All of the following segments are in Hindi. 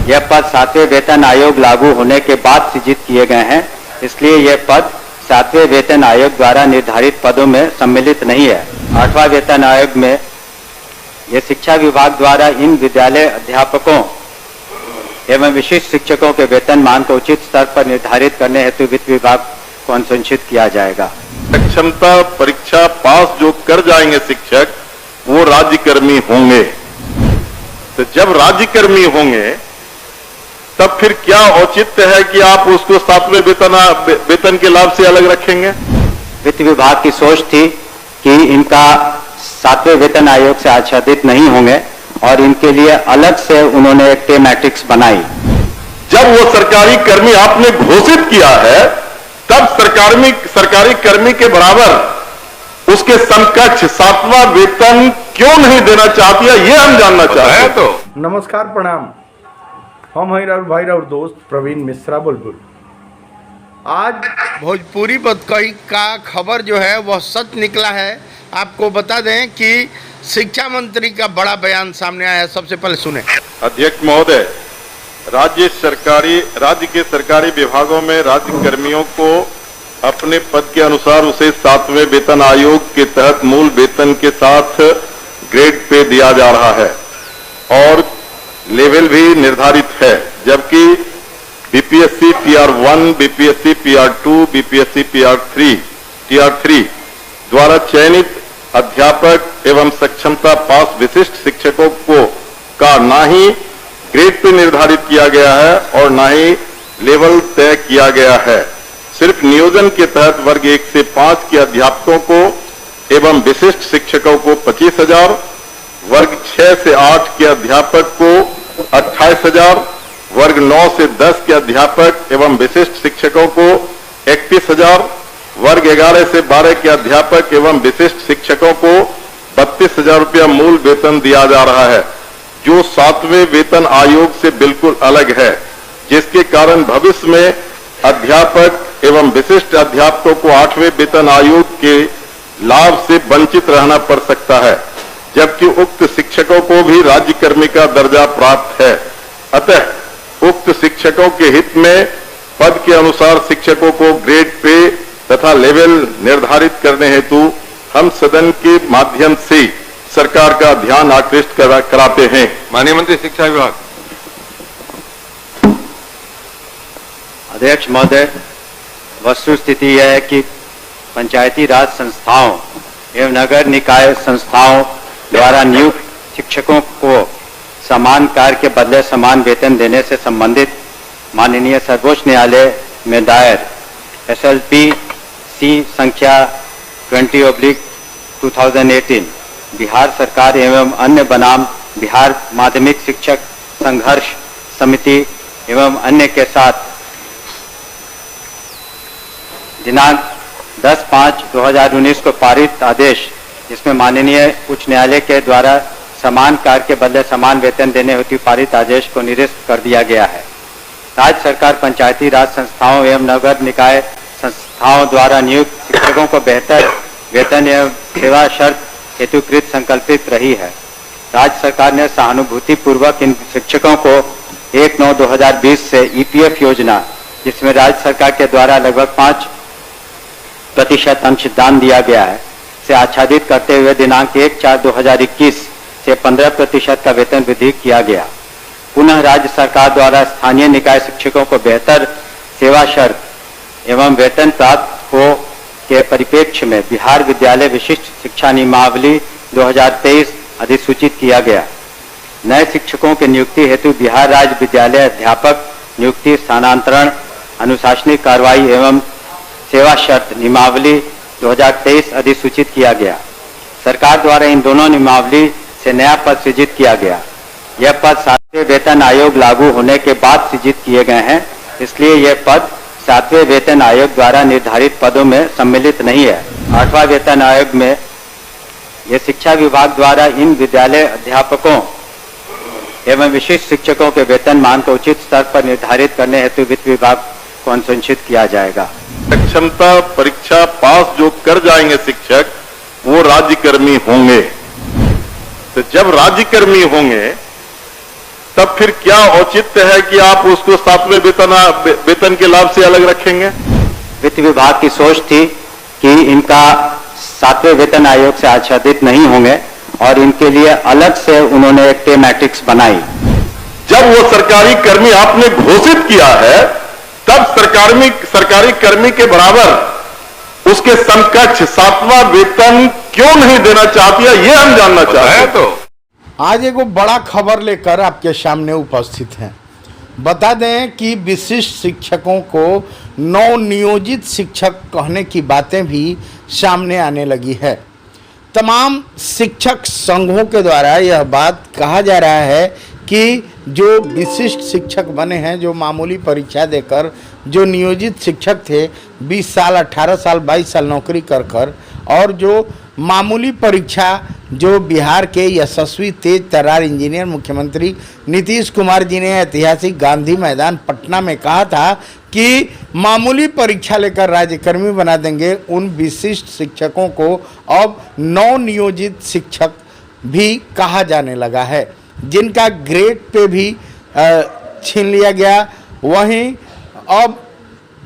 यह पद 7वें वेतन आयोग लागू होने के बाद सृजित किए गए हैं, इसलिए यह पद 7वें वेतन आयोग द्वारा निर्धारित पदों में सम्मिलित नहीं है। 8वां वेतन आयोग में यह शिक्षा विभाग द्वारा इन विद्यालय अध्यापकों एवं विशिष्ट शिक्षकों के वेतन मान को उचित स्तर पर निर्धारित करने हेतु वित्त विभाग को अनुशंसित किया जाएगा। सक्षमता परीक्षा पास जो कर जाएंगे शिक्षक, वो राज्यकर्मी होंगे। तो जब राज्यकर्मी होंगे तब फिर क्या औचित्य है कि आप उसको 7वें वेतन के लाभ से अलग रखेंगे? वित्त विभाग की सोच थी कि इनका 7वें वेतन आयोग से आच्छादित नहीं होंगे और इनके लिए अलग से उन्होंने एक पे मैट्रिक्स बनाई। जब वो सरकारी कर्मी आपने घोषित किया है, तब सरकारी कर्मी के बराबर उसके समकक्ष 7वां वेतन क्यों नहीं देना चाहती है, ये हम जानना चाहते हैं। तो नमस्कार, प्रणाम। हम हैं राहुल भाई और दोस्त प्रवीण मिश्रा बुलबुल। आज भोजपुरी बतकही का खबर जो है वह सच निकला है। आपको बता दें कि शिक्षा मंत्री का बड़ा बयान सामने आया है। सबसे पहले सुने। अध्यक्ष महोदय, राज्य के सरकारी विभागों में राज्य कर्मियों को अपने पद के अनुसार उसे 7वें वेतन आयोग के तहत मूल वेतन के साथ ग्रेड पे दिया जा रहा है और लेवल भी निर्धारित है, जबकि BPSC PR1, BPSC PR2, BPSC TR3 द्वारा चयनित अध्यापक एवं सक्षमता पास विशिष्ट शिक्षकों को का ना ही ग्रेड पे निर्धारित किया गया है और ना ही लेवल तय किया गया है। सिर्फ नियोजन के तहत वर्ग 1 से 5 के अध्यापकों को एवं विशिष्ट शिक्षकों को 25,000, वर्ग 6 से 8 के अध्यापक को 28,000, वर्ग 9 से 10 के अध्यापक एवं विशिष्ट शिक्षकों को 31,000, वर्ग 11 से 12 के अध्यापक एवं विशिष्ट शिक्षकों को 32,000 रुपया मूल वेतन दिया जा रहा है, जो 7वें वेतन आयोग से बिल्कुल अलग है, जिसके कारण भविष्य में अध्यापक एवं विशिष्ट अध्यापकों को 8वें वेतन आयोग के लाभ से वंचित रहना पड़ सकता है, जबकि उक्त शिक्षकों को भी राज्यकर्मी का दर्जा प्राप्त है। अतः उक्त शिक्षकों के हित में पद के अनुसार शिक्षकों को ग्रेड पे तथा लेवल निर्धारित करने हेतु हम सदन के माध्यम से सरकार का ध्यान आकृष्ट कराते हैं। माननीय मंत्री शिक्षा विभाग। अध्यक्ष महोदय, वस्तु स्थिति यह है कि पंचायती राज संस्थाओं एवं नगर निकाय संस्थाओं द्वारा नियुक्त शिक्षकों को समान कार्य के बदले समान वेतन देने से संबंधित माननीय सर्वोच्च न्यायालय में दायर SLPC संख्या 20/2018 बिहार सरकार एवं अन्य बनाम बिहार माध्यमिक शिक्षक संघर्ष समिति एवं अन्य के साथ दिनांक 10/5/2019 को पारित आदेश, जिसमें माननीय उच्च न्यायालय के द्वारा समान कार्य के बदले समान वेतन देने हेतु पारित आदेश को निरस्त कर दिया गया है। राज्य सरकार पंचायती राज संस्थाओं एवं नगर निकाय संस्थाओं द्वारा नियुक्त शिक्षकों को बेहतर वेतन एवं सेवा शर्त हेतुकृत संकल्पित रही है। राज्य सरकार ने सहानुभूति पूर्वक इन शिक्षकों को 1/9/2020 से EPF योजना, जिसमें राज्य सरकार के द्वारा लगभग 5% अंशदान दिया गया है, से आच्छादित करते हुए दिनांक 1/4/2021 से 15% का वेतन वृद्धि किया गया। पुनः राज्य सरकार द्वारा स्थानीय निकाय शिक्षकों को बेहतर सेवा शर्त एवं वेतन प्राप्त हो के परिप्रेक्ष्य में बिहार विद्यालय विशिष्ट शिक्षा नियमावली 2023 अधिसूचित किया गया। नए शिक्षकों की नियुक्ति हेतु बिहार राज्य विद्यालय अध्यापक नियुक्ति, स्थानांतरण, अनुशासनिक कार्रवाई एवं सेवा शर्त नियमावली 2023 अधिसूचित किया गया। सरकार द्वारा इन दोनों नियमावली से नया पद सृजित किया गया। यह पद 7वें वेतन आयोग लागू होने के बाद सृजित किए गए हैं, इसलिए यह पद 7वें वेतन आयोग द्वारा निर्धारित पदों में सम्मिलित नहीं है। 8वां वेतन आयोग में यह शिक्षा विभाग द्वारा इन विद्यालय अध्यापकों एवं विशिष्ट शिक्षकों के वेतन मान को उचित स्तर पर निर्धारित करने हेतु वित्त विभाग को अनुशंसित किया जाएगा। सक्षमता परीक्षा पास जो कर जाएंगे शिक्षक, वो राज्यकर्मी होंगे। तो जब राज्यकर्मी होंगे तब फिर क्या औचित्य है कि आप उसको 7वें वेतन के लाभ से अलग रखेंगे? वित्त विभाग की सोच थी कि इनका 7वें वेतन आयोग से आच्छादित नहीं होंगे और इनके लिए अलग से उन्होंने एक पे मैट्रिक्स बनाई। जब वो सरकारी कर्मी आपने घोषित किया है, तब सरकारी कर्मी के बराबर उसके समकक्ष 7वां वेतन क्यों नहीं देना चाहती है, ये हम जानना चाहते हैं। तो आज एक बड़ा खबर लेकर आपके सामने उपस्थित हैं। बता दें कि विशिष्ट शिक्षकों को नवनियोजित शिक्षक कहने की बातें भी सामने आने लगी है। तमाम शिक्षक संघों के द्वारा यह बात कहा जा रहा है कि जो विशिष्ट शिक्षक बने हैं, जो मामूली परीक्षा देकर जो नियोजित शिक्षक थे 20 साल 18 साल 22 साल नौकरी कर और जो मामूली परीक्षा जो बिहार के यशस्वी तेज तर्रार इंजीनियर मुख्यमंत्री नीतीश कुमार जी ने ऐतिहासिक गांधी मैदान पटना में कहा था कि मामूली परीक्षा लेकर राज्यकर्मी बना देंगे, उन विशिष्ट शिक्षकों को अब नवनियोजित शिक्षक भी कहा जाने लगा है, जिनका ग्रेड पे भी छीन लिया गया। वहीं अब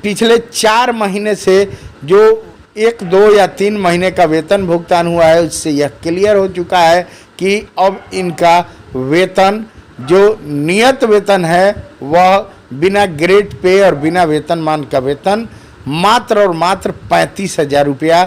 पिछले 4 महीने से जो 1, 2 या 3 महीने का वेतन भुगतान हुआ है, उससे यह क्लियर हो चुका है कि अब इनका वेतन जो नियत वेतन है वह बिना ग्रेड पे और बिना वेतनमान का वेतन मात्र और मात्र 35,000 रुपया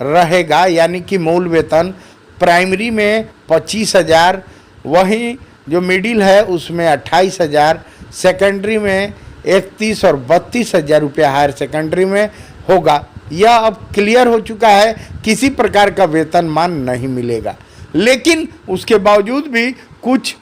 रहेगा। यानी कि मूल वेतन प्राइमरी में 25,000, वहीं जो मिडिल है उसमें 28,000, सेकेंडरी में 31 और 32,000 रुपया हायर सेकेंडरी में होगा। यह अब क्लियर हो चुका है, किसी प्रकार का वेतनमान नहीं मिलेगा। लेकिन उसके बावजूद भी कुछ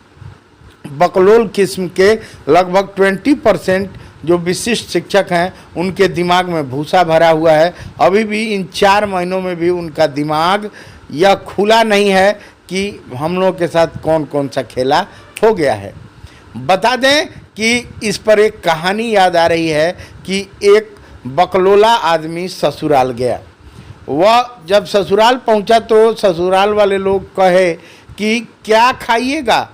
बकलोल किस्म के लगभग 20% जो विशिष्ट शिक्षक हैं उनके दिमाग में भूसा भरा हुआ है। अभी भी इन 4 महीनों में भी उनका दिमाग यह खुला नहीं है कि हम लोग के साथ कौन कौन सा खेला हो गया है। बता दें कि इस पर एक कहानी याद आ रही है कि एक बकलोला आदमी ससुराल गया। वह जब ससुराल पहुंचा तो ससुराल वाले लोग कहे कि क्या खाइएगा।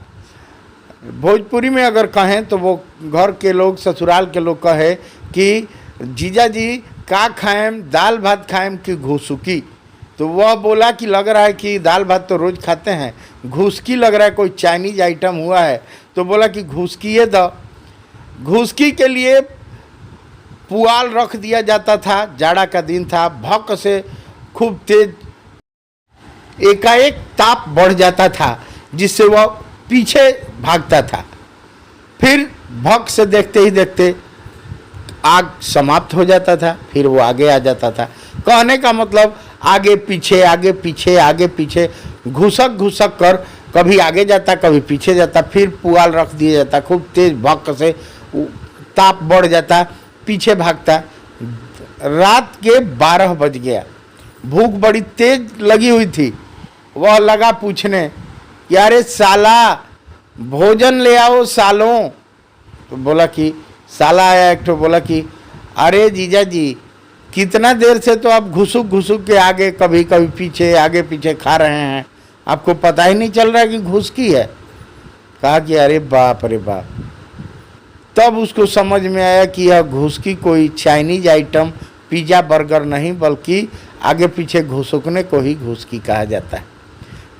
भोजपुरी में अगर कहें तो वो घर के लोग, ससुराल के लोग कहे कि जीजा जी का खाएम, दाल भात खाएम कि घुसुकी। तो वह बोला कि लग रहा है कि दाल भात तो रोज़ खाते हैं, घुसकी लग रहा है कोई चाइनीज आइटम हुआ है। तो बोला कि घुसकी ये दो। घुसकी के लिए पुआल रख दिया जाता था, जाड़ा का दिन था, भक से खूब तेज एकाएक ताप बढ़ जाता था जिससे वह पीछे भागता था। फिर भक से देखते ही देखते आग समाप्त हो जाता था, फिर वो आगे आ जाता था। कहने का मतलब आगे पीछे आगे पीछे आगे पीछे घुसक घुसक कर कभी आगे जाता कभी पीछे जाता। फिर पुआल रख दिया जाता, खूब तेज भक से ताप बढ़ जाता, पीछे भागता। रात के 12 बज गया, भूख बड़ी तेज लगी हुई थी। वह लगा पूछने कि अरे साला भोजन ले आओ सालों। तो बोला कि साला आया एक तो, बोला कि अरे जीजा जी कितना देर से तो आप घुसुक घुसुक के आगे कभी कभी पीछे आगे पीछे खा रहे हैं, आपको पता ही नहीं चल रहा कि घुसकी है। कहा कि अरे बाप रे बाप। तब उसको समझ में आया कि यह घुसकी कोई चाइनीज आइटम पिज़्ज़ा बर्गर नहीं, बल्कि आगे पीछे घुसुकने को ही घुसकी कहा जाता है।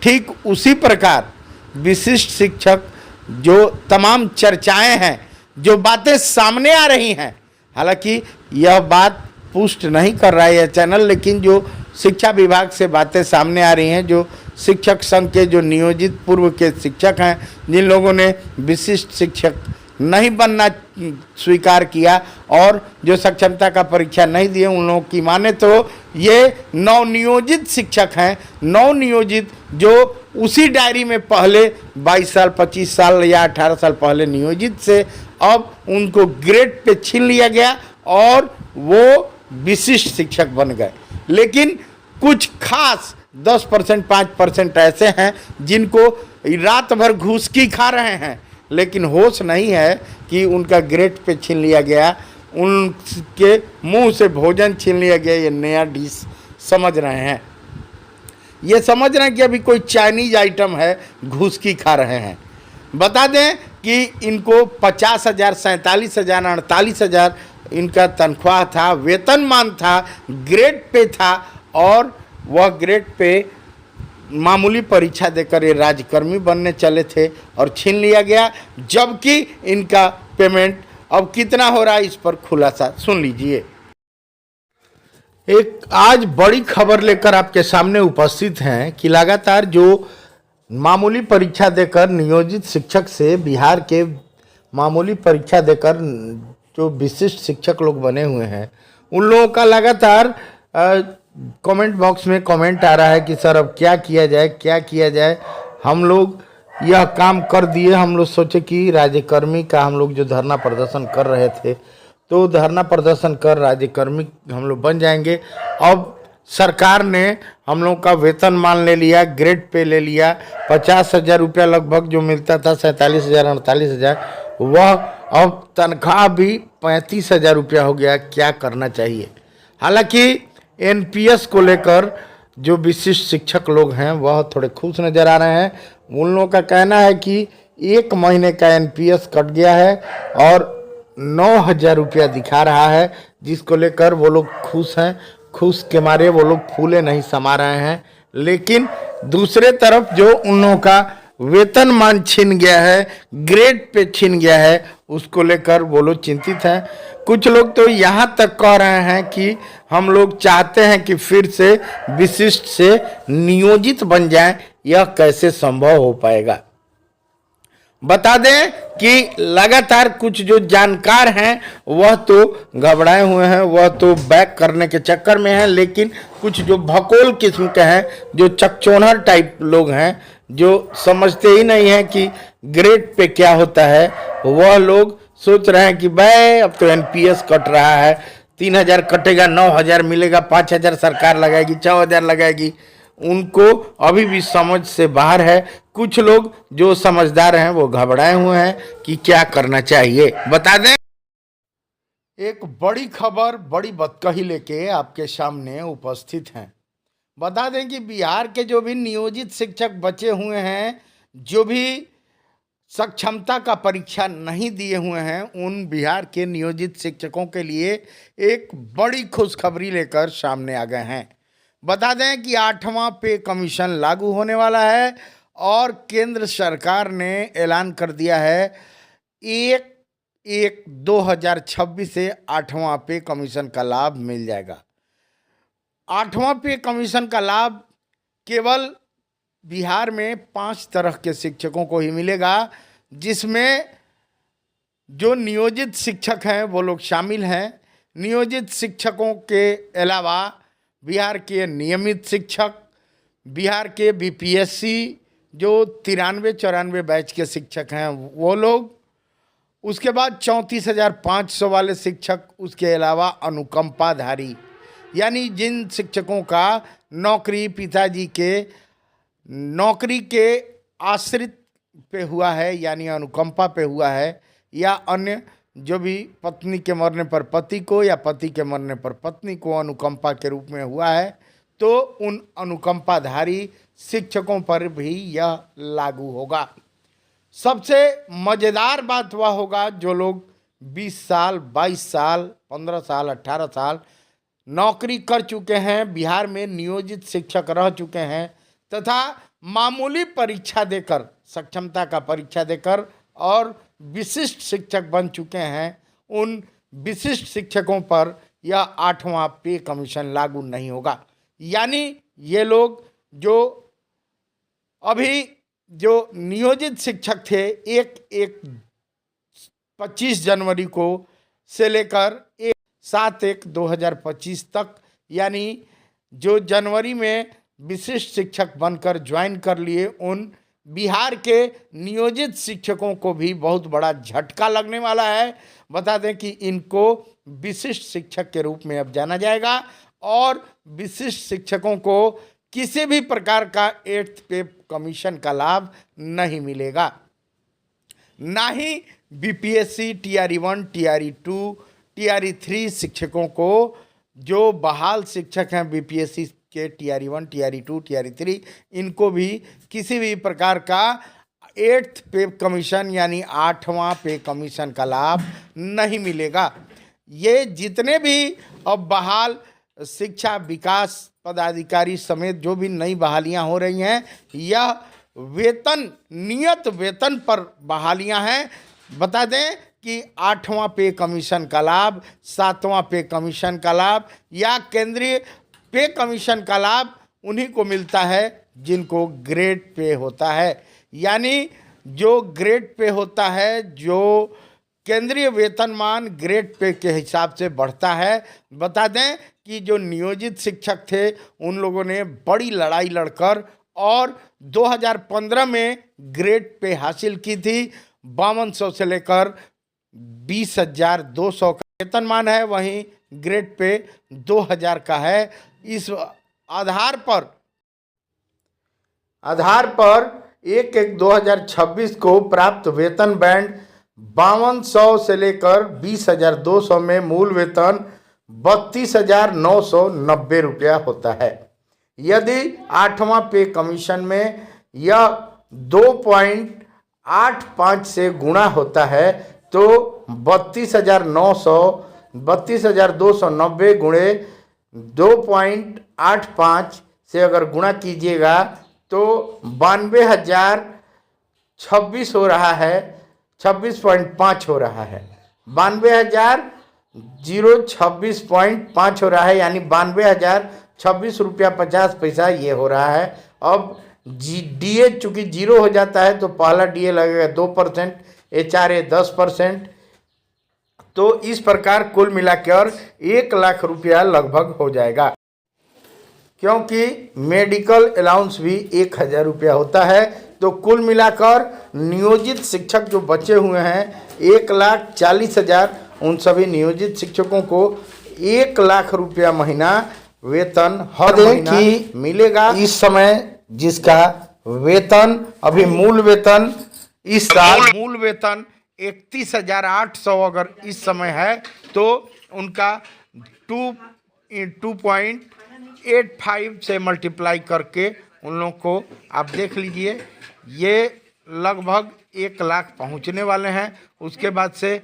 ठीक उसी प्रकार विशिष्ट शिक्षक जो तमाम चर्चाएं हैं, जो बातें सामने आ रही हैं, हालांकि यह बात पुष्ट नहीं कर रहा है यह चैनल, लेकिन जो शिक्षा विभाग से बातें सामने आ रही हैं, जो शिक्षक संघ के जो नियोजित पूर्व के शिक्षक हैं, जिन लोगों ने विशिष्ट शिक्षक नहीं बनना स्वीकार किया और जो सक्षमता का परीक्षा नहीं दिए, उन लोगों की माने तो ये नवनियोजित शिक्षक हैं। नवनियोजित जो उसी डायरी में पहले 22 साल 25 साल या 18 साल पहले नियोजित से, अब उनको ग्रेड पे छीन लिया गया और वो विशिष्ट शिक्षक बन गए। लेकिन कुछ खास 10% 5% ऐसे हैं जिनको रात भर घुसकी खा रहे हैं, लेकिन होश नहीं है कि उनका ग्रेड पे छीन लिया गया, उनके मुंह से भोजन छीन लिया गया। ये नया डिश समझ रहे हैं, ये समझ रहे हैं कि अभी कोई चाइनीज आइटम है, घुसकी खा रहे हैं। बता दें कि इनको 50,000, 47,000, 48,000 इनका तनख्वाह था, वेतनमान था, ग्रेड पे था, और वह ग्रेड पे मामूली परीक्षा देकर ये राज्यकर्मी बनने चले थे और छीन लिया गया। जबकि इनका पेमेंट अब कितना हो रहा है, इस पर खुलासा सुन लीजिए। एक आज बड़ी खबर लेकर आपके सामने उपस्थित हैं कि लगातार जो मामूली परीक्षा देकर नियोजित शिक्षक से बिहार के मामूली परीक्षा देकर जो विशिष्ट शिक्षक लोग बने हुए हैं, उन लोगों का लगातार कमेंट बॉक्स में कमेंट आ रहा है कि सर अब क्या किया जाए, क्या किया जाए। हम लोग यह काम कर दिए, हम लोग सोचे कि राज्यकर्मी का हम लोग जो धरना प्रदर्शन कर रहे थे, तो धरना प्रदर्शन कर राज्यकर्मी हम लोग बन जाएंगे। अब सरकार ने हम लोग का वेतनमान ले लिया, ग्रेड पे ले लिया, 50,000 रुपया लगभग जो मिलता था, 47,000, 48,000, वह अब तनख्वाह भी 35,000 रुपया हो गया। क्या करना चाहिए? हालांकि एनपीएस को लेकर जो विशिष्ट शिक्षक लोग हैं वह थोड़े खुश नज़र आ रहे हैं। उन लोगों का कहना है कि 1 महीने का एनपीएस कट गया है और 9,000 रुपया दिखा रहा है, जिसको लेकर वो लोग खुश हैं। खुश के मारे वो लोग फूले नहीं समा रहे हैं। लेकिन दूसरे तरफ जो उन लोगों का वेतनमान छीन गया है, ग्रेड पे छीन गया है, उसको लेकर वो लोग चिंतित हैं। कुछ लोग तो यहाँ तक कह रहे हैं कि हम लोग चाहते हैं कि फिर से विशिष्ट से नियोजित बन जाएं। यह कैसे संभव हो पाएगा? बता दें कि लगातार कुछ जो जानकार हैं वह तो घबराए हुए हैं, वह तो बैक करने के चक्कर में हैं। लेकिन कुछ जो भकोल किस्म के हैं, जो चकचोनर टाइप लोग हैं, जो समझते ही नहीं हैं कि ग्रेड पे क्या होता है, वह लोग सोच रहे हैं कि भाई अब तो एनपीएस कट रहा है, 3,000 कटेगा, 9,000 मिलेगा, 5,000 सरकार लगाएगी, 6,000 लगाएगी। उनको अभी भी समझ से बाहर है। कुछ लोग जो समझदार हैं वो घबराए हुए हैं कि क्या करना चाहिए। बता दें, एक बड़ी खबर, बड़ी बतकही लेके आपके सामने उपस्थित हैं। बता दें कि बिहार के जो भी नियोजित शिक्षक बचे हुए हैं, जो भी सक्षमता का परीक्षा नहीं दिए हुए हैं, उन बिहार के नियोजित शिक्षकों के लिए एक बड़ी खुशखबरी लेकर सामने आ गए हैं। बता दें कि 8वां पे कमीशन लागू होने वाला है और केंद्र सरकार ने ऐलान कर दिया है 1/1/2026 से 8वां पे कमीशन का लाभ मिल जाएगा। 8वां पे कमीशन का लाभ केवल बिहार में 5 तरह के शिक्षकों को ही मिलेगा, जिसमें जो नियोजित शिक्षक हैं वो लोग शामिल हैं। नियोजित शिक्षकों के अलावा बिहार के नियमित शिक्षक, बिहार के बीपीएससी जो 93-94 बैच के शिक्षक हैं वो लोग, उसके बाद 34,500 वाले शिक्षक, उसके अलावा अनुकंपाधारी, यानी जिन शिक्षकों का नौकरी पिताजी के नौकरी के आश्रित पे हुआ है, यानी अनुकंपा पे हुआ है, या अन्य जो भी पत्नी के मरने पर पति को या पति के मरने पर पत्नी को अनुकंपा के रूप में हुआ है, तो उन अनुकंपाधारी शिक्षकों पर भी यह लागू होगा। सबसे मज़ेदार बात वह होगा जो लोग 20 साल, 22 साल, 15 साल, 18 साल नौकरी कर चुके हैं, बिहार में नियोजित शिक्षक रह चुके हैं, तथा मामूली परीक्षा देकर, सक्षमता का परीक्षा देकर और विशिष्ट शिक्षक बन चुके हैं। उन विशिष्ट शिक्षकों पर यह 8वां पे कमीशन लागू नहीं होगा। यानी ये लोग जो अभी जो नियोजित शिक्षक थे, 25 जनवरी को से लेकर 7/1/2025 तक, यानी जो जनवरी में विशिष्ट शिक्षक बनकर ज्वाइन कर लिए, उन बिहार के नियोजित शिक्षकों को भी बहुत बड़ा झटका लगने वाला है। बता दें कि इनको विशिष्ट शिक्षक के रूप में अब जाना जाएगा और विशिष्ट शिक्षकों को किसी भी प्रकार का 8th पे कमीशन का लाभ नहीं मिलेगा। ना ही बीपीएससी, TRE1, TRE2, TRE3 शिक्षकों को, जो बहाल शिक्षक हैं बीपीएससी के TRE1, TRE2, TRE3, इनको भी किसी भी प्रकार का एट्थ पे कमीशन यानी 8वां पे कमीशन का लाभ नहीं मिलेगा। ये जितने भी अब बहाल शिक्षा विकास पदाधिकारी समेत जो भी नई बहालियां हो रही हैं, यह वेतन नियत वेतन पर बहालियां हैं। बता दें कि 8वां पे कमीशन का लाभ, 7वां पे कमीशन का लाभ या केंद्रीय पे कमीशन का लाभ उन्हीं को मिलता है जिनको ग्रेड पे होता है। यानी जो ग्रेड पे होता है, जो केंद्रीय वेतनमान ग्रेड पे के हिसाब से बढ़ता है। बता दें कि जो नियोजित शिक्षक थे उन लोगों ने बड़ी लड़ाई लड़कर और 2015 में ग्रेड पे हासिल की थी। 5200 से लेकर 20,200 का वेतनमान है, वहीं ग्रेड पे 2000 का है। इस आधार पर 1/1/2026 को प्राप्त वेतन बैंड 5200 से लेकर 20,200 में मूल वेतन 32,990 रुपया होता है। यदि 8वां पे कमीशन में यह 2.85 से गुणा होता है तो 32,290 गुणे 2.85 से अगर गुणा कीजिएगा तो 92,026 हो रहा है, 26.5 हो रहा है, 92,026.5 हो रहा है, यानी 92,026 रुपया 50 पैसा ये हो रहा है। अब डीए चूंकि 0 हो जाता है तो पहला डीए लगेगा 2%, एचआरए 10%। तो इस प्रकार कुल मिलाकर 1 लाख रुपया लगभग हो जाएगा, क्योंकि मेडिकल अलाउंस भी 1,000 रुपया होता है। तो कुल मिलाकर नियोजित शिक्षक जो बचे हुए हैं 1,40,000, उन सभी नियोजित शिक्षकों को 1 लाख रुपया महीना वेतन हर महीना मिलेगा। इस समय जिसका वेतन अभी मूल वेतन इस साल मूल वेतन 31,800 अगर इस समय है तो उनका 2.85 से मल्टीप्लाई करके उन लोगों को आप देख लीजिए, ये लगभग 1 लाख पहुंचने वाले हैं। उसके बाद से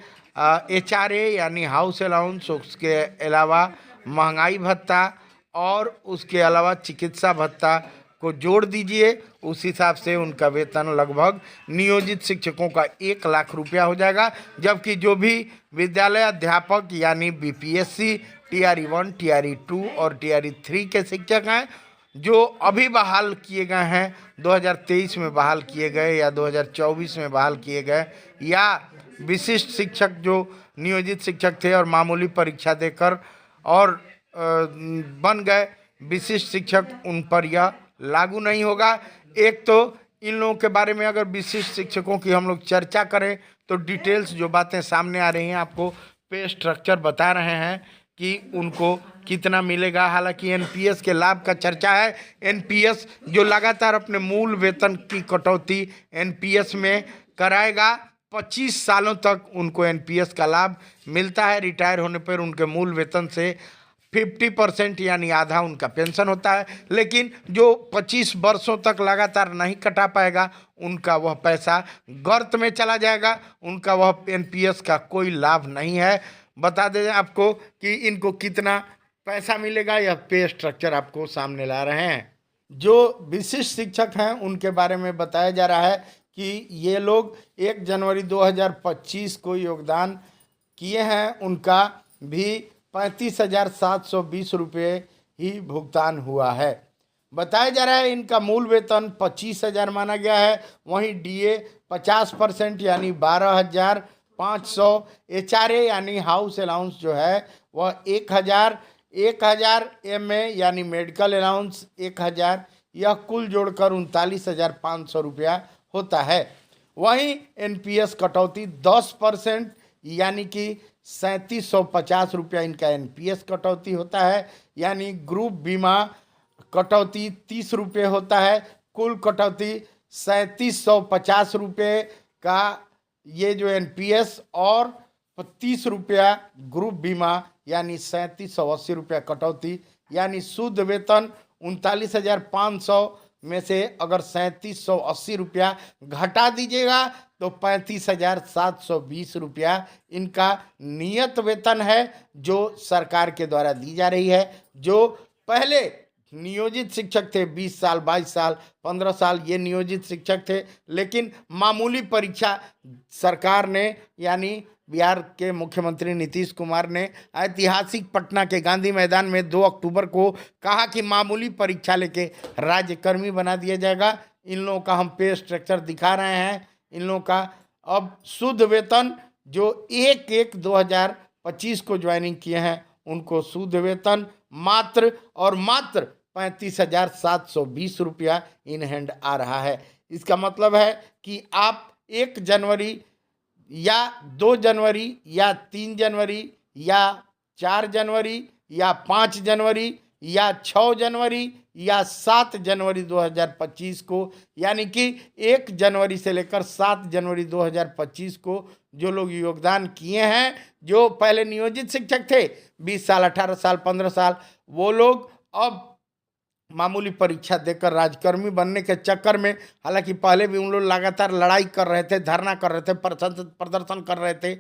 एचआरए यानी हाउस अलाउंस, उसके अलावा महंगाई भत्ता और उसके अलावा चिकित्सा भत्ता को जोड़ दीजिए, उस हिसाब से उनका वेतन लगभग नियोजित शिक्षकों का 1 लाख रुपया हो जाएगा। जबकि जो भी विद्यालय अध्यापक यानी बीपीएससी टीआरई 1, टीआरई 2 और टीआरई 3 के शिक्षक हैं जो अभी बहाल किए गए हैं, 2023 में बहाल किए गए या 2024 में बहाल किए गए, या विशिष्ट शिक्षक जो नियोजित शिक्षक थे और मामूली परीक्षा देकर और बन गए विशिष्ट शिक्षक, उन पर यह लागू नहीं होगा। एक तो इन लोगों के बारे में अगर विशिष्ट शिक्षकों की हम लोग चर्चा करें तो डिटेल्स जो बातें सामने आ रही हैं, आपको पे स्ट्रक्चर बता रहे हैं कि उनको कितना मिलेगा। हालांकि एनपीएस के लाभ का चर्चा है, एनपीएस जो लगातार अपने मूल वेतन की कटौती एनपीएस में कराएगा, 25 सालों तक उनको एनपीएस का लाभ मिलता है। रिटायर होने पर उनके मूल वेतन से 50% यानी आधा उनका पेंशन होता है। लेकिन जो 25 वर्षों तक लगातार नहीं कटा पाएगा उनका वह पैसा गर्त में चला जाएगा, उनका वह एनपीएस का कोई लाभ नहीं है। बता दें आपको कि इनको कितना पैसा मिलेगा, यह पे स्ट्रक्चर आपको सामने ला रहे हैं। जो विशिष्ट शिक्षक हैं उनके बारे में बताया जा रहा है कि ये लोग 1 जनवरी 2025 को योगदान किए हैं, उनका भी 35,720 रुपये ही भुगतान हुआ है। बताया जा रहा है इनका मूल वेतन 25,000 माना गया है, वहीं डीए 50% यानी 12,500, एचआरए यानी हाउस अलाउंस जो है वह 1,000, एमए यानी मेडिकल अलाउंस 1,000, यह कुल जोड़कर 39,500 रुपया होता है। वहीं एनपीएस कटौती 10% यानी कि 3,750 रुपया इनका एनपीएस कटौती होता है, यानी ग्रुप बीमा कटौती 30 रुपये होता है। कुल कटौती 3,750 रुपये का ये जो एनपीएस और 30 रुपया ग्रुप बीमा यानी 3,780 रुपया कटौती, यानी शुद्ध वेतन 39,500 में से अगर 3780 रुपया घटा दीजिएगा तो 35,720 रुपया इनका नियत वेतन है जो सरकार के द्वारा दी जा रही है। जो पहले नियोजित शिक्षक थे 20 साल 22 साल 15 साल ये नियोजित शिक्षक थे, लेकिन मामूली परीक्षा सरकार ने यानी बिहार के मुख्यमंत्री नीतीश कुमार ने ऐतिहासिक पटना के गांधी मैदान में 2 अक्टूबर को कहा कि मामूली परीक्षा लेके राज्यकर्मी बना दिया जाएगा। इन लोगों का हम पे स्ट्रक्चर दिखा रहे हैं। इन लोगों का अब शुद्ध वेतन जो 1/1/2025 को ज्वाइनिंग किए हैं उनको शुद्ध वेतन मात्र और मात्र 35,720 रुपया इन हैंड आ रहा है। इसका मतलब है कि आप 1 जनवरी या 2 जनवरी या 3 जनवरी या 4 जनवरी या 5 जनवरी या 6 जनवरी या 7 जनवरी 2025 को, यानी कि 1 जनवरी से लेकर 7 जनवरी 2025 को जो लोग योगदान किए हैं, जो पहले नियोजित शिक्षक थे 20 साल 18 साल 15 साल, वो लोग अब मामूली परीक्षा देकर राजकर्मी बनने के चक्कर में, हालांकि पहले भी उन लोग लगातार लड़ाई कर रहे थे, धरना कर रहे थे, प्रदर्शन कर रहे थे।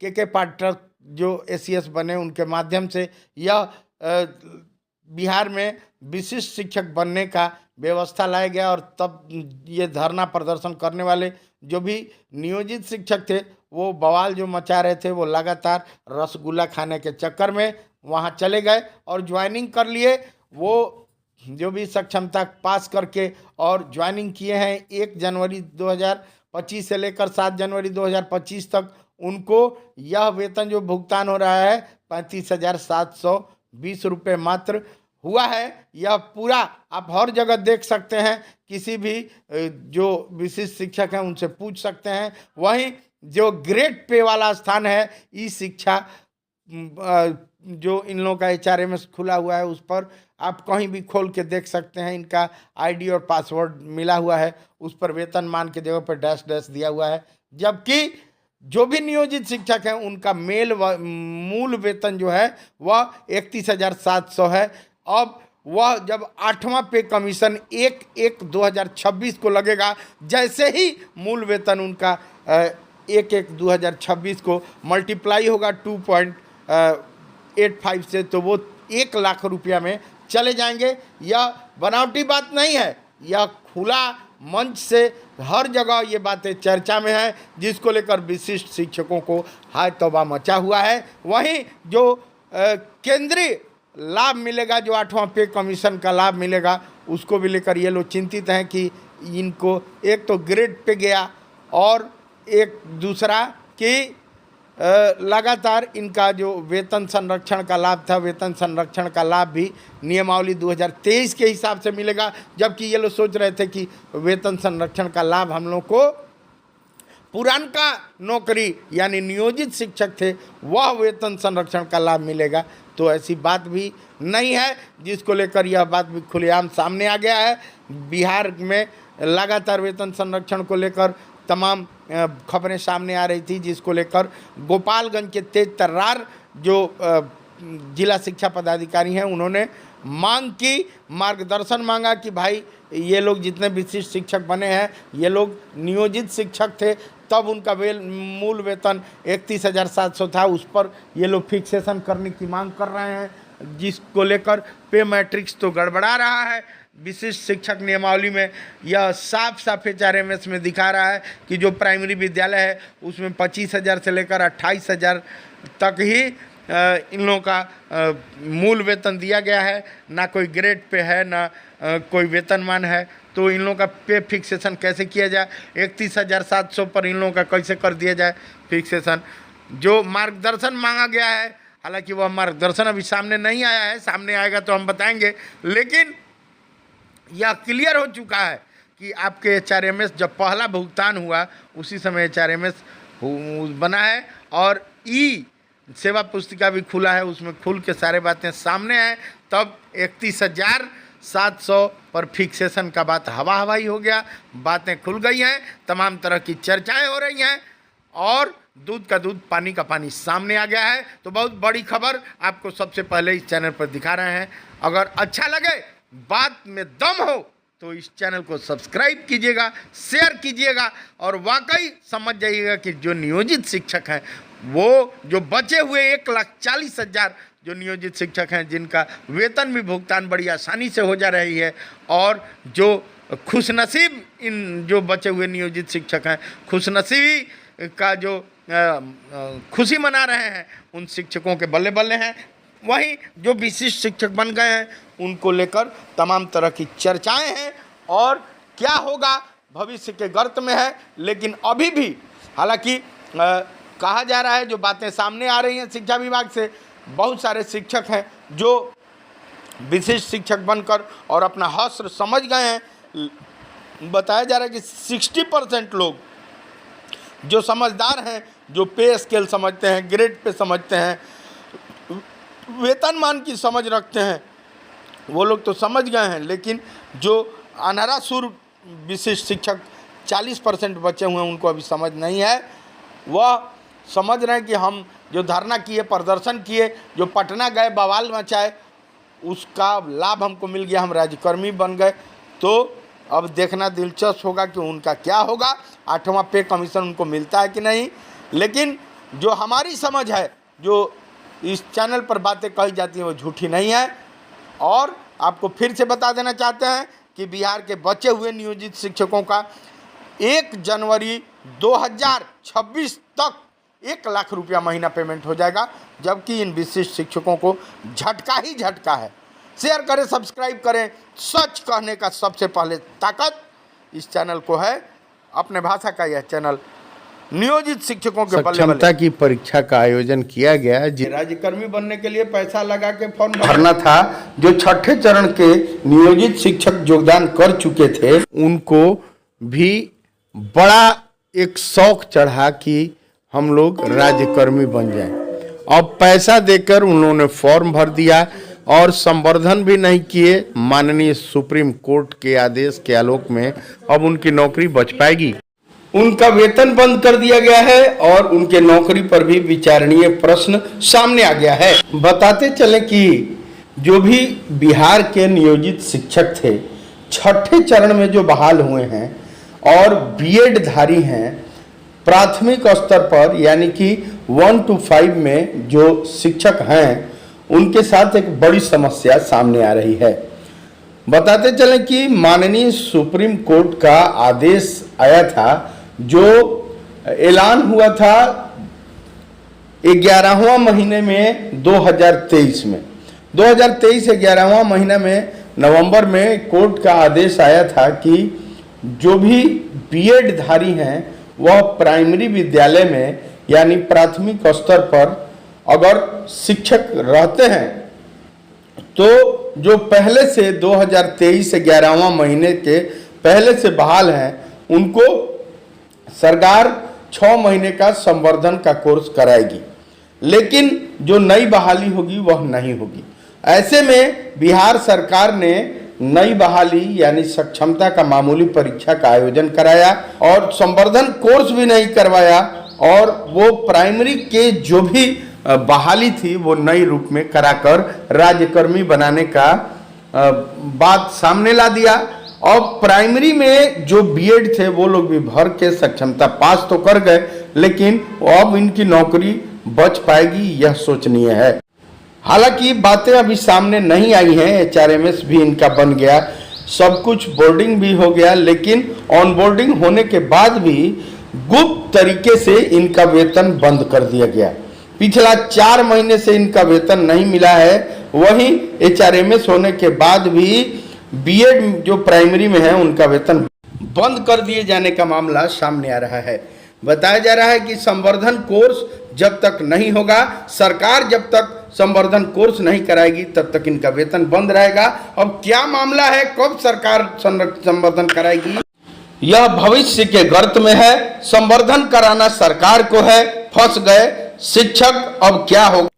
के पाठक जो एसीएस बने उनके माध्यम से यह बिहार में विशिष्ट शिक्षक बनने का व्यवस्था लाया गया और तब ये धरना प्रदर्शन करने वाले जो भी नियोजित शिक्षक थे वो बवाल जो मचा रहे थे, वो लगातार रसगुल्ला खाने के चक्कर में वहाँ चले गए और ज्वाइनिंग कर लिए। वो जो भी सक्षमता पास करके और ज्वाइनिंग किए हैं 1 जनवरी 2025 से लेकर 7 जनवरी 2025 तक, उनको यह वेतन जो भुगतान हो रहा है 35,720 रुपये मात्र हुआ है। यह पूरा आप हर जगह देख सकते हैं, किसी भी जो विशिष्ट शिक्षक हैं उनसे पूछ सकते हैं। वहीं जो ग्रेड पे वाला स्थान है ई शिक्षा जो इन लोगों का HRMS खुला हुआ है, उस पर आप कहीं भी खोल के देख सकते हैं। इनका आईडी और पासवर्ड मिला हुआ है, उस पर वेतनमान के जगह पर डैश डैश दिया हुआ है। जबकि जो भी नियोजित शिक्षक हैं उनका मूल वेतन जो है वह 31,700 है। अब वह जब 8वां पे कमीशन 1/1/2026 को लगेगा, जैसे ही मूल वेतन उनका 1/1/2026 को मल्टीप्लाई होगा 2.85 से, तो वो 1 लाख रुपया में चले जाएंगे। यह बनावटी बात नहीं है, यह खुला मंच से हर जगह ये बातें चर्चा में है, जिसको लेकर विशिष्ट शिक्षकों को हाय तौबा मचा हुआ है। वहीं जो केंद्रीय लाभ मिलेगा, जो 8वां पे कमीशन का लाभ मिलेगा, उसको भी लेकर ये लोग चिंतित हैं कि इनको एक तो ग्रेड पे गया और एक दूसरा कि लगातार इनका जो वेतन संरक्षण का लाभ था, वेतन संरक्षण का लाभ भी नियमावली 2023 के हिसाब से मिलेगा, जबकि ये लोग सोच रहे थे कि वेतन संरक्षण का लाभ हम लोग को पुरानका नौकरी यानी नियोजित शिक्षक थे वह वेतन संरक्षण का लाभ मिलेगा। तो ऐसी बात भी नहीं है, जिसको लेकर यह बात भी खुलेआम सामने आ गया है। बिहार में लगातार वेतन संरक्षण को लेकर तमाम खबरें सामने आ रही थी, जिसको लेकर गोपालगंज के तेज तर्रार जो जिला शिक्षा पदाधिकारी हैं उन्होंने मांग की, मार्गदर्शन मांगा कि भाई ये लोग जितने विशिष्ट शिक्षक बने हैं ये लोग नियोजित शिक्षक थे, तब उनका मूल वेतन 31,700 था, उस पर ये लोग फिक्सेशन करने की मांग कर रहे हैं, जिसको लेकर पे मैट्रिक्स तो गड़बड़ा रहा है। विशिष्ट शिक्षक नियमावली में यह साफ साफ HRMS में दिखा रहा है कि जो प्राइमरी विद्यालय है उसमें 25,000 से लेकर 28,000 तक ही इन लोगों का मूल वेतन दिया गया है, ना कोई ग्रेड पे है ना कोई वेतनमान है। तो इन लोगों का पे फिक्सेशन कैसे किया जाए, 31,700 पर इन लोगों का कैसे कर दिया जाए फिक्सेशन। जो मार्गदर्शन मांगा गया है, हालांकि वह मार्गदर्शन अभी सामने नहीं आया है, सामने आएगा तो हम बताएंगे, लेकिन यह क्लियर हो चुका है कि आपके HRMS जब पहला भुगतान हुआ उसी समय HRMS बना है और ई सेवा पुस्तिका भी खुला है, उसमें खुल के सारे बातें सामने हैं। तब 31,700 पर फिक्सेशन का बात हवा हवाई हो गया, बातें खुल गई हैं, तमाम तरह की चर्चाएं हो रही हैं और दूध का दूध पानी का पानी सामने आ गया है। तो बहुत बड़ी खबर आपको सबसे पहले इस चैनल पर दिखा रहे हैं। अगर अच्छा लगे, बात में दम हो, तो इस चैनल को सब्सक्राइब कीजिएगा, शेयर कीजिएगा और वाकई समझ जाइएगा कि जो नियोजित शिक्षक हैं वो जो बचे हुए 1,40,000 जो नियोजित शिक्षक हैं जिनका वेतन भी भुगतान बड़ी आसानी से हो जा रही है और जो खुशनसीब इन जो बचे हुए नियोजित शिक्षक हैं खुशनसीबी का जो खुशी मना रहे हैं उन शिक्षकों के बल्ले बल्ले हैं। वहीं जो विशिष्ट शिक्षक बन गए हैं उनको लेकर तमाम तरह की चर्चाएं हैं और क्या होगा भविष्य के गर्त में है। लेकिन अभी भी हालांकि कहा जा रहा है, जो बातें सामने आ रही हैं शिक्षा विभाग से, बहुत सारे शिक्षक हैं जो विशिष्ट शिक्षक बनकर और अपना हश्र समझ गए हैं। बताया जा रहा है कि 60% लोग जो समझदार हैं, जो पे स्केल समझते हैं, ग्रेड पे समझते हैं, वेतनमान की समझ रखते हैं, वो लोग तो समझ गए हैं। लेकिन जो अनहरासुर विशिष्ट शिक्षक 40% बचे हुए हैं उनको अभी समझ नहीं है। वह समझ रहे हैं कि हम जो धरना किए, प्रदर्शन किए, जो पटना गए, बवाल मचाए, उसका लाभ हमको मिल गया, हम राज्यकर्मी बन गए। तो अब देखना दिलचस्प होगा कि उनका क्या होगा, 8वां पे कमीशन उनको मिलता है कि नहीं। लेकिन जो हमारी समझ है, जो इस चैनल पर बातें कही जाती हैं वो झूठी नहीं है। और आपको फिर से बता देना चाहते हैं कि बिहार के बचे हुए नियोजित शिक्षकों का 1 जनवरी 2026 तक 1 लाख रुपया महीना पेमेंट हो जाएगा, जबकि इन विशिष्ट शिक्षकों को झटका ही झटका है। शेयर करें, सब्सक्राइब करें। सच कहने का सबसे पहले ताकत इस चैनल को है। अपने भाषा का यह चैनल नियोजित शिक्षकों के बल्ले क्षमता की परीक्षा का आयोजन किया गया। राज्यकर्मी बनने के लिए पैसा लगा के फॉर्म भरना था। जो 6ठे चरण के नियोजित शिक्षक योगदान कर चुके थे उनको भी बड़ा एक शौक चढ़ा कि हम लोग राज्यकर्मी बन जाएं। अब पैसा देकर उन्होंने फॉर्म भर दिया और संवर्धन भी नहीं किए। माननीय सुप्रीम कोर्ट के आदेश के आलोक में अब उनकी नौकरी बच पाएगी। उनका वेतन बंद कर दिया गया है और उनके नौकरी पर भी विचारणीय प्रश्न सामने आ गया है। बताते चले कि जो भी बिहार के नियोजित शिक्षक थे 6ठे चरण में जो बहाल हुए हैं और बीएड धारी हैं, प्राथमिक स्तर पर यानी कि 1 to 5 में जो शिक्षक हैं उनके साथ एक बड़ी समस्या सामने आ रही है। बताते चले कि माननीय सुप्रीम कोर्ट का आदेश आया था, जो ऐलान हुआ था 11वां महीने में 2023 में 2023 11वां महीना में नवंबर में कोर्ट का आदेश आया था कि जो भी बीएड धारी हैं वह प्राइमरी विद्यालय में यानी प्राथमिक स्तर पर अगर शिक्षक रहते हैं तो जो पहले से 2023 11वां महीने के पहले से बहाल हैं उनको सरकार 6 महीने का संवर्धन का कोर्स कराएगी। लेकिन जो नई बहाली होगी वह नहीं होगी। ऐसे में बिहार सरकार ने नई बहाली यानी सक्षमता का मामूली परीक्षा का आयोजन कराया और संवर्धन कोर्स भी नहीं करवाया और वो प्राइमरी के जो भी बहाली थी वो नई रूप में कराकर राज्यकर्मी बनाने का बात सामने ला दिया। और प्राइमरी में जो बीएड थे वो लोग भी भर के सक्षमता पास तो कर गए, लेकिन अब इनकी नौकरी बच पाएगी यह सोचनीय है। हालांकि बातें अभी सामने नहीं आई हैं। एचआरएमएस भी इनका बन गया, सब कुछ बोर्डिंग भी हो गया, लेकिन ऑन बोर्डिंग होने के बाद भी गुप्त तरीके से इनका वेतन बंद कर दिया गया। पिछला 4 महीने से इनका वेतन नहीं मिला है। वहीं एचआरएमएस होने के बाद भी बीएड जो प्राइमरी में है उनका वेतन बंद कर दिए जाने का मामला सामने आ रहा है। बताया जा रहा है कि संवर्धन कोर्स जब तक नहीं होगा, सरकार जब तक संवर्धन कोर्स नहीं कराएगी तब तक इनका वेतन बंद रहेगा। अब क्या मामला है, कब सरकार संवर्धन कराएगी, यह भविष्य के गर्त में है। संवर्धन कराना सरकार को है। फंस गए शिक्षक, अब क्या होगा।